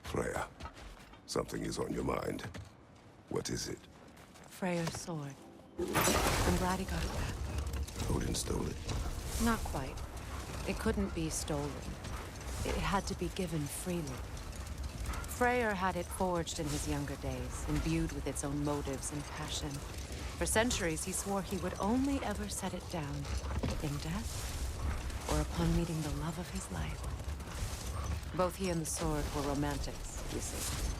Freya, something is on your mind. What is it? Freyr's sword. I'm glad he got it back. Odin stole it. Not quite. It couldn't be stolen. It had to be given freely. Freyr had it forged in his younger days, imbued with its own motives and passion. For centuries, he swore he would only ever set it down in death or upon meeting the love of his life. Both he and the sword were romantics, you see.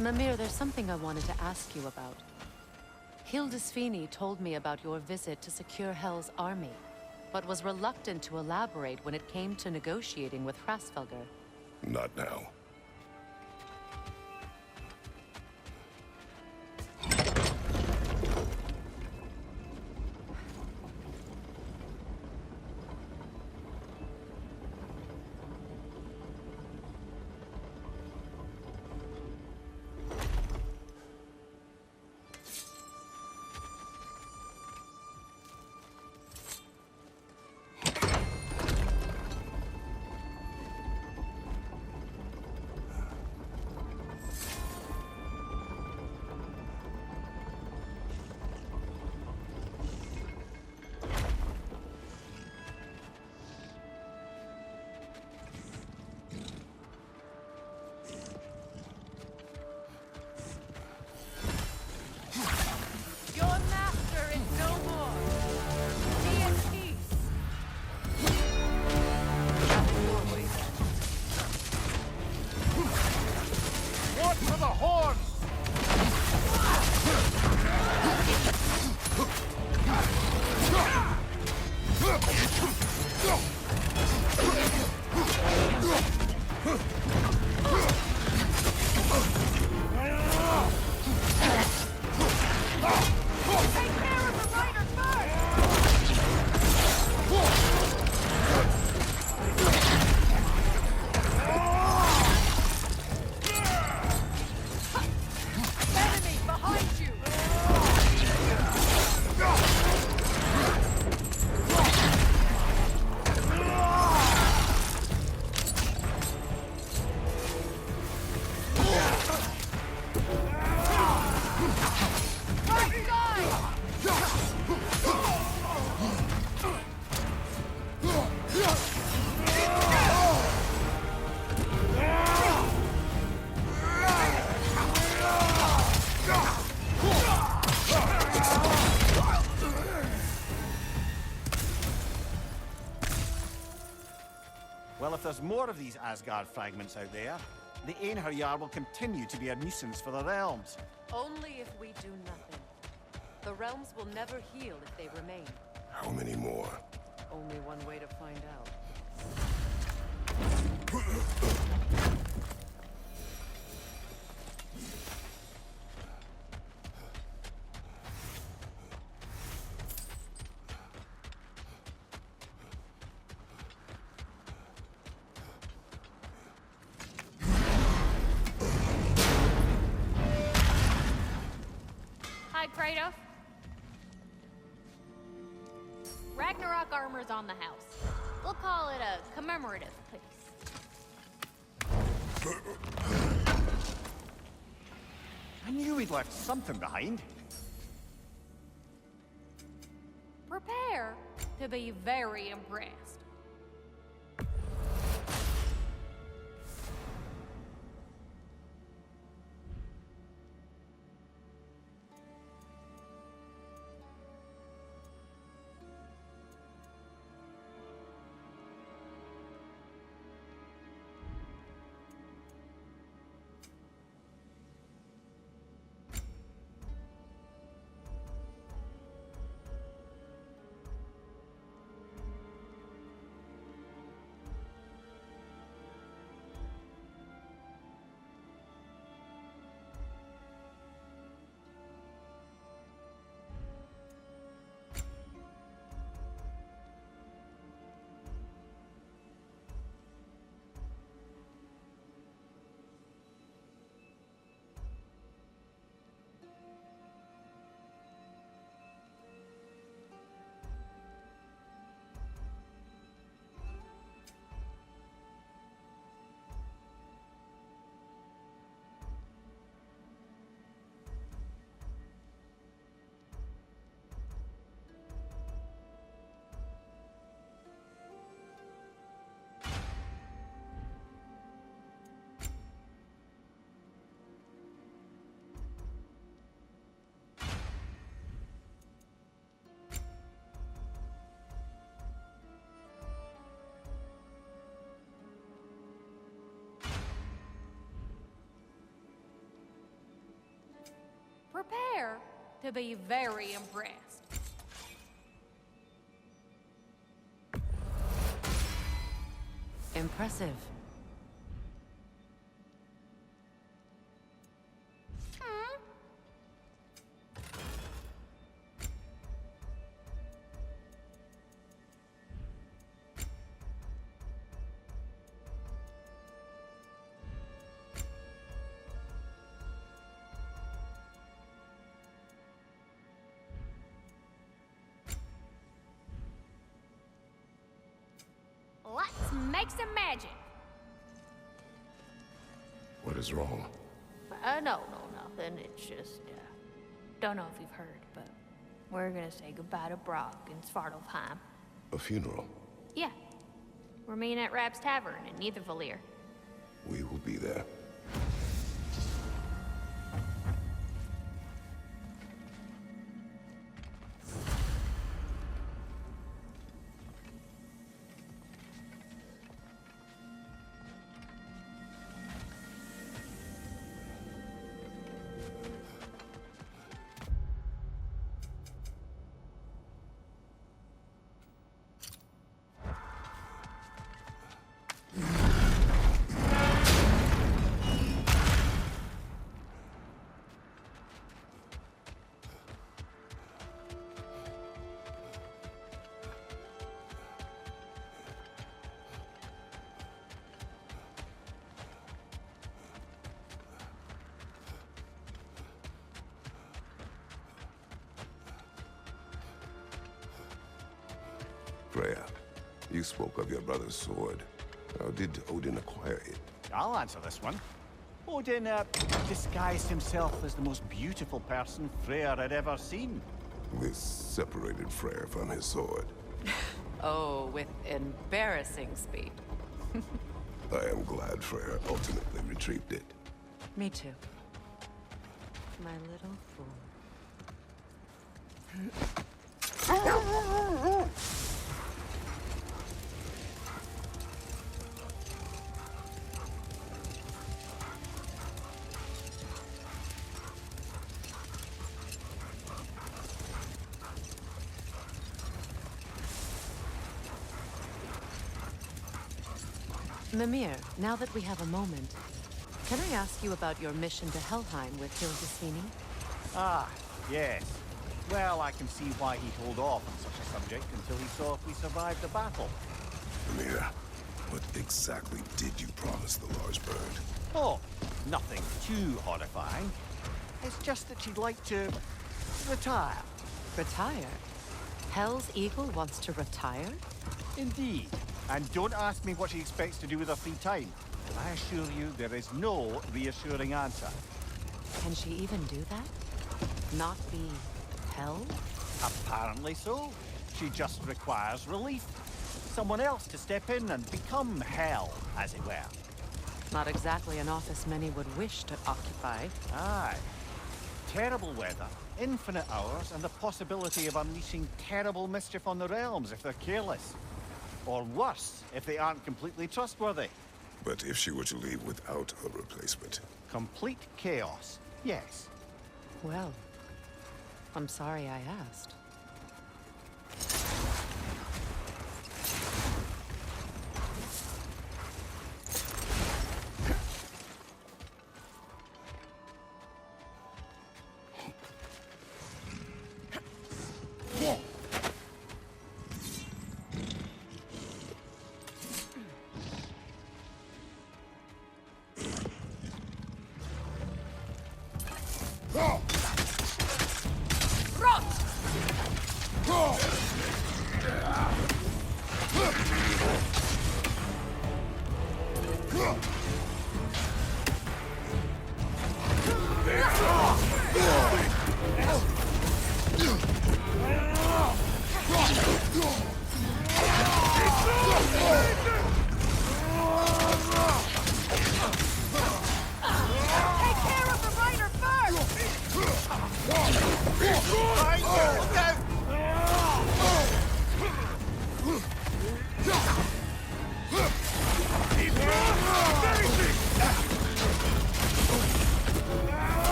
Mimir, there's something I wanted to ask you about. Hildisvini told me about your visit to secure Hel's army, but was reluctant to elaborate when it came to negotiating with Hrasfelger. Not now. Well, if there's more of these Asgard fragments out there, the Einherjar will continue to be a nuisance for the realms. Only if we do nothing. The realms will never heal if they remain. How many more? Only one way to find out. Hi, Kratos. Ragnarok armor's on the house. We'll call it a commemorative piece. I knew we'd left something behind. Prepare to be very impressed. prepare to be very impressed. Impressive. Let's make some magic. What is wrong? No, nothing. It's just, don't know if you've heard, but we're gonna say goodbye to Brock in Svartalfheim. A funeral. Yeah. We're meeting at Rapp's Tavern in Nethervalir. We will be there. Freya, you spoke of your brother's sword. How did Odin acquire it? I'll answer this one. Odin disguised himself as the most beautiful person Freyr had ever seen. This separated Freyr from his sword. Oh, with embarrassing speed. I am glad Freyr ultimately retrieved it. Me too. My little fool. Mimir, now that we have a moment, can I ask you about your mission to Helheim with Hildisvini? Ah, yes. Well, I can see why he'd hold off on such a subject until he saw if we survived the battle. Amir, what exactly did you promise the large bird? Oh, nothing too horrifying. It's just that she'd like to retire. Retire? Hell's Eagle wants to retire? Indeed. And don't ask me what she expects to do with her free time. I assure you there is no reassuring answer. Can she even do that? Not be hell? Apparently so. She just requires relief. Someone else to step in and become hell, as it were. Not exactly an office many would wish to occupy. Aye. Terrible weather, infinite hours, and the possibility of unleashing terrible mischief on the realms if they're careless. Or worse, if they aren't completely trustworthy. But if she were to leave without a replacement? Complete chaos, yes. Well, I'm sorry I asked.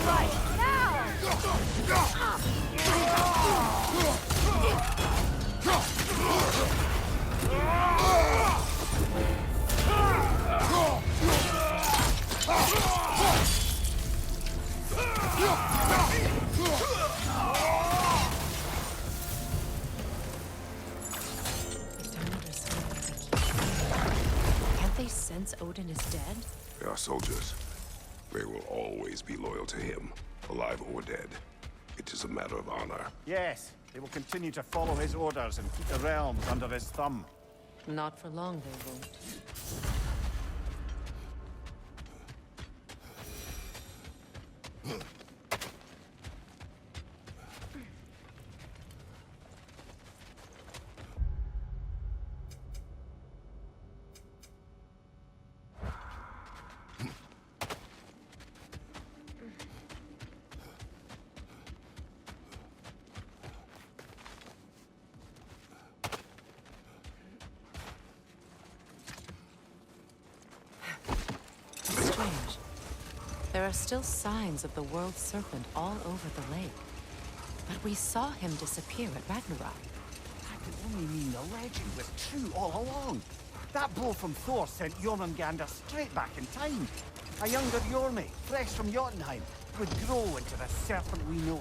right, now! Can't they sense Odin is dead? They are soldiers. They will always be loyal to him, alive or dead. It is a matter of honor. Yes, they will continue to follow his orders and keep the realms under his thumb. Not for long, they won't. Strange. There are still signs of the world serpent all over the lake. But we saw him disappear at Ragnarok. That could only mean the legend was true all along. That blow from Thor sent Jormungandr straight back in time. A younger Jormi, fresh from Jotunheim, would grow into the serpent we know.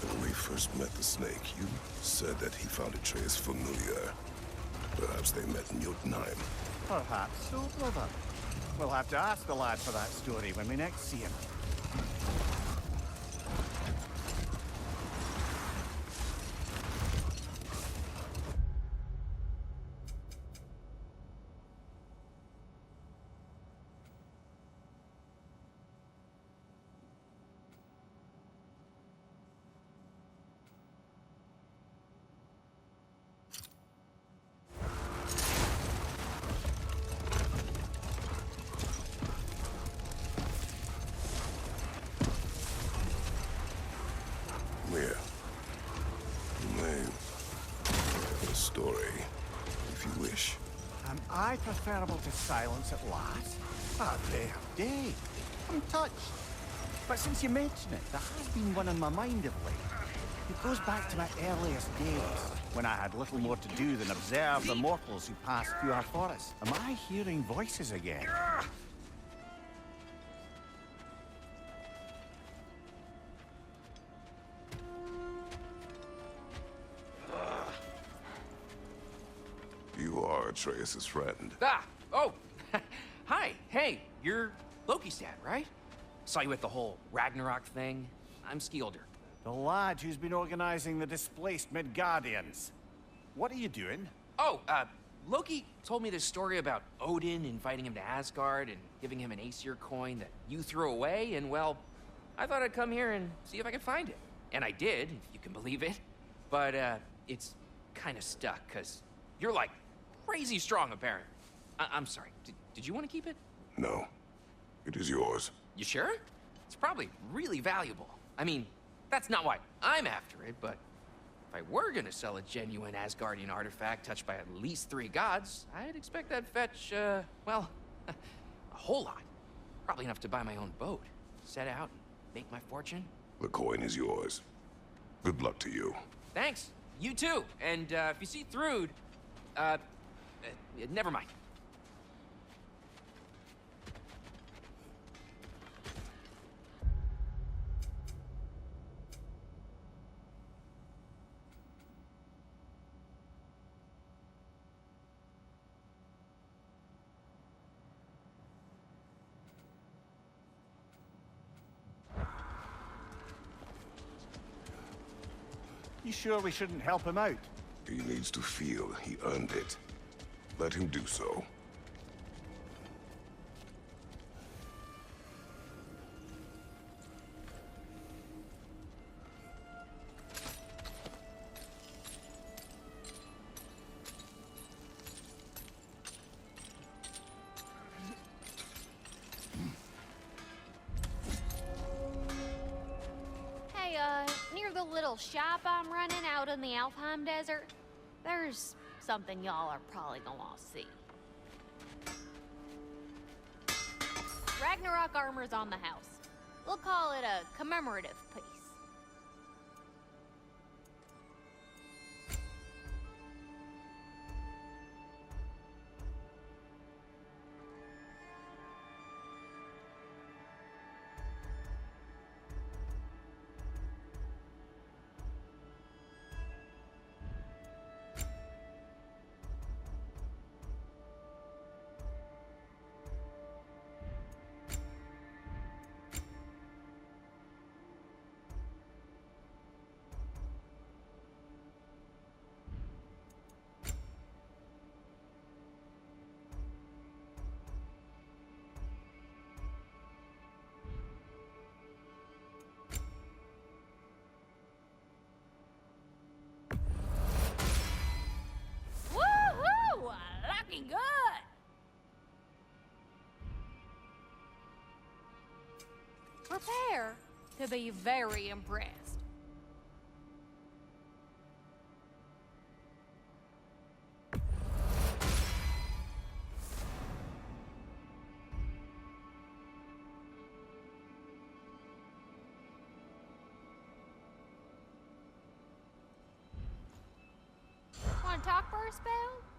When we first met the snake, you said that he found Atreus familiar. Perhaps they met in Jotunheim. Perhaps so, brother. We'll have to ask the lad for that story when we next see him. Where? Name. The story, if you wish. Am I preferable to silence at last? Ah, there, day. I'm touched. But since you mention it, there has been one on my mind of late. It goes back to my earliest days, when I had little more to do than observe the mortals who passed through our forest. Am I hearing voices again? You are Atreus' friend. Ah! Oh! Hi! Hey, you're Loki's dad, right? Saw you at the whole Ragnarok thing. I'm Skilder. The lad who's been organizing the displaced Midgardians. What are you doing? Oh, Loki told me this story about Odin inviting him to Asgard and giving him an Aesir coin that you threw away, and well, I thought I'd come here and see if I could find it. And I did, if you can believe it. But, it's kind of stuck, because you're, like, crazy strong, apparently. I'm sorry, did you want to keep it? No. It is yours. You sure? It's probably really valuable. I mean, that's not why I'm after it, but if I were gonna sell a genuine Asgardian artifact touched by at least 3 gods, I'd expect that'd fetch, well, a whole lot. Probably enough to buy my own boat, set out, and make my fortune. The coin is yours. Good luck to you. Thanks. You too. And, if you see Thrud, never mind. You sure we shouldn't help him out? He needs to feel he earned it. Let him do so. Hey, near the little shop I'm running out in the Alfheim Desert, there's something y'all are probably gonna want to see. Ragnarok armor's on the house. We'll call it a commemorative piece. Woohoo! Looking good! Prepare to be very impressed. Want to talk for a spell?